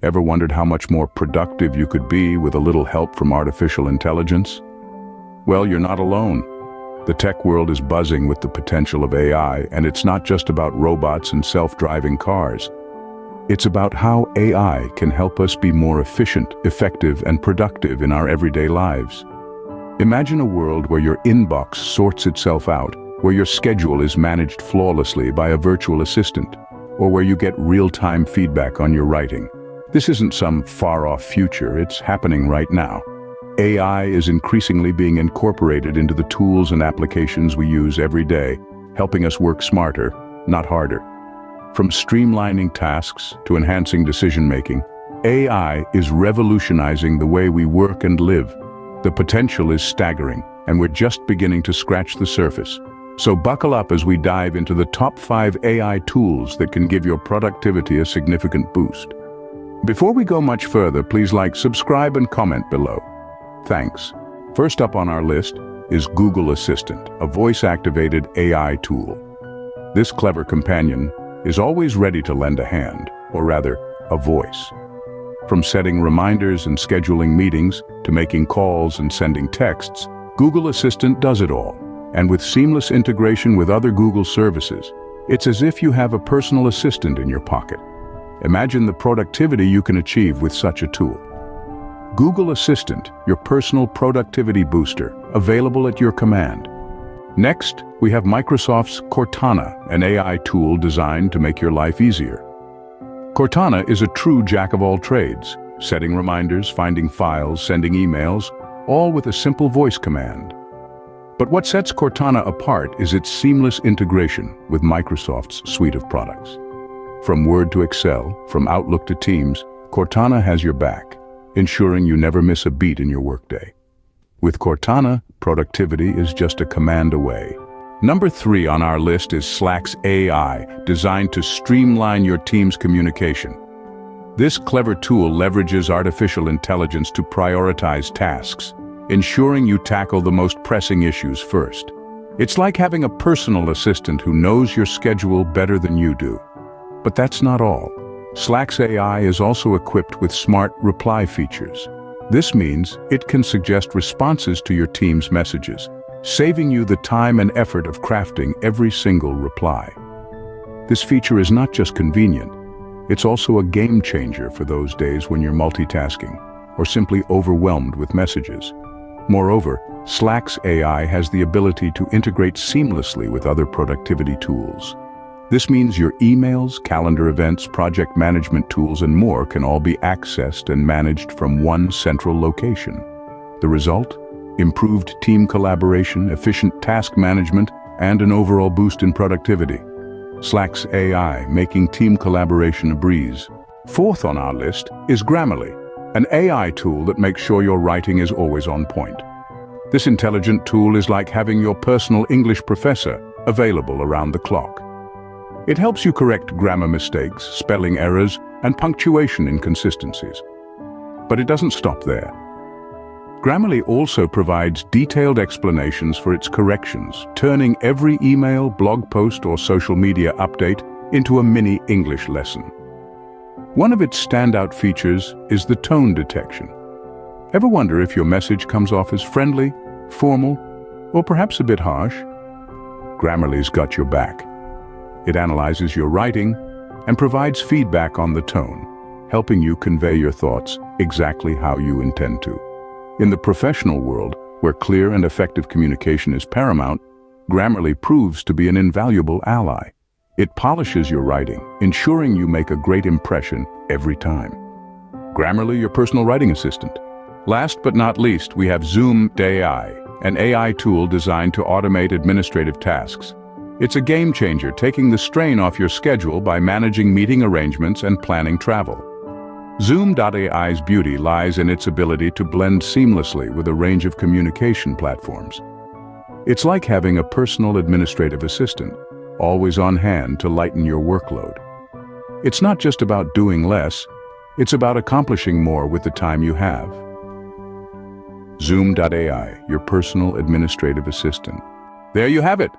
Ever wondered how much more productive you could be with a little help from artificial intelligence? Well, you're not alone. The tech world is buzzing with the potential of AI, and it's not just about robots and self-driving cars. It's about how AI can help us be more efficient, effective, and productive in our everyday lives. Imagine a world where your inbox sorts itself out, where your schedule is managed flawlessly by a virtual assistant, or where you get real-time feedback on your writing. This isn't some far-off future, it's happening right now. AI is increasingly being incorporated into the tools and applications we use every day, helping us work smarter, not harder. From streamlining tasks to enhancing decision-making, AI is revolutionizing the way we work and live. The potential is staggering, and we're just beginning to scratch the surface. So buckle up as we dive into the top 5 AI tools that can give your productivity a significant boost. Before we go much further, please like, subscribe, and comment below. Thanks. First up on our list is Google Assistant, a voice-activated AI tool. This clever companion is always ready to lend a hand, or rather, a voice. From setting reminders and scheduling meetings to making calls and sending texts, Google Assistant does it all. And with seamless integration with other Google services, it's as if you have a personal assistant in your pocket. Imagine the productivity you can achieve with such a tool. Google Assistant, your personal productivity booster, available at your command. Next, we have Microsoft's Cortana, an AI tool designed to make your life easier. Cortana is a true jack-of-all-trades, setting reminders, finding files, sending emails, all with a simple voice command. But what sets Cortana apart is its seamless integration with Microsoft's suite of products. From Word to Excel, from Outlook to Teams, Cortana has your back, ensuring you never miss a beat in your workday. With Cortana, productivity is just a command away. Number 3 on our list is Slack's AI, designed to streamline your team's communication. This clever tool leverages artificial intelligence to prioritize tasks, ensuring you tackle the most pressing issues first. It's like having a personal assistant who knows your schedule better than you do. But that's not all. Slack's AI is also equipped with smart reply features. This means it can suggest responses to your team's messages, saving you the time and effort of crafting every single reply. This feature is not just convenient, it's also a game changer for those days when you're multitasking or simply overwhelmed with messages. Moreover, Slack's AI has the ability to integrate seamlessly with other productivity tools. This means your emails, calendar events, project management tools, and more can all be accessed and managed from one central location. The result? Improved team collaboration, efficient task management, and an overall boost in productivity. Slack's AI, making team collaboration a breeze. Fourth on our list is Grammarly, an AI tool that makes sure your writing is always on point. This intelligent tool is like having your personal English professor available around the clock. It helps you correct grammar mistakes, spelling errors, and punctuation inconsistencies. But it doesn't stop there. Grammarly also provides detailed explanations for its corrections, turning every email, blog post, or social media update into a mini English lesson. One of its standout features is the tone detection. Ever wonder if your message comes off as friendly, formal, or perhaps a bit harsh? Grammarly's got your back. It analyzes your writing and provides feedback on the tone, helping you convey your thoughts exactly how you intend to. In the professional world, where clear and effective communication is paramount, Grammarly proves to be an invaluable ally. It polishes your writing, ensuring you make a great impression every time. Grammarly, your personal writing assistant. Last but not least, we have Zoom AI, an AI tool designed to automate administrative tasks. It's a game changer, taking the strain off your schedule by managing meeting arrangements and planning travel. Zoom.ai's beauty lies in its ability to blend seamlessly with a range of communication platforms. It's like having a personal administrative assistant, always on hand to lighten your workload. It's not just about doing less, it's about accomplishing more with the time you have. Zoom.ai, your personal administrative assistant. There you have it,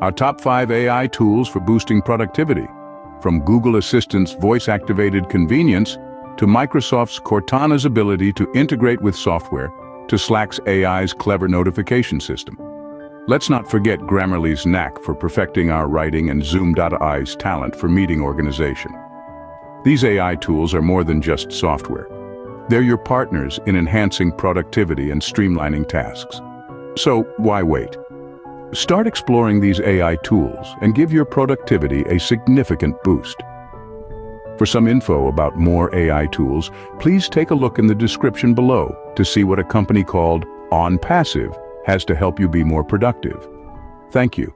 our top 5 AI tools for boosting productivity. From Google Assistant's voice-activated convenience to Microsoft's Cortana's ability to integrate with software, to Slack's AI's clever notification system. Let's not forget Grammarly's knack for perfecting our writing and Zoom.ai's talent for meeting organization. These AI tools are more than just software. They're your partners in enhancing productivity and streamlining tasks. So why wait? Start exploring these AI tools and give your productivity a significant boost. For some info about more AI tools, please take a look in the description below to see what a company called ONPASSIVE has to help you be more productive. Thank you.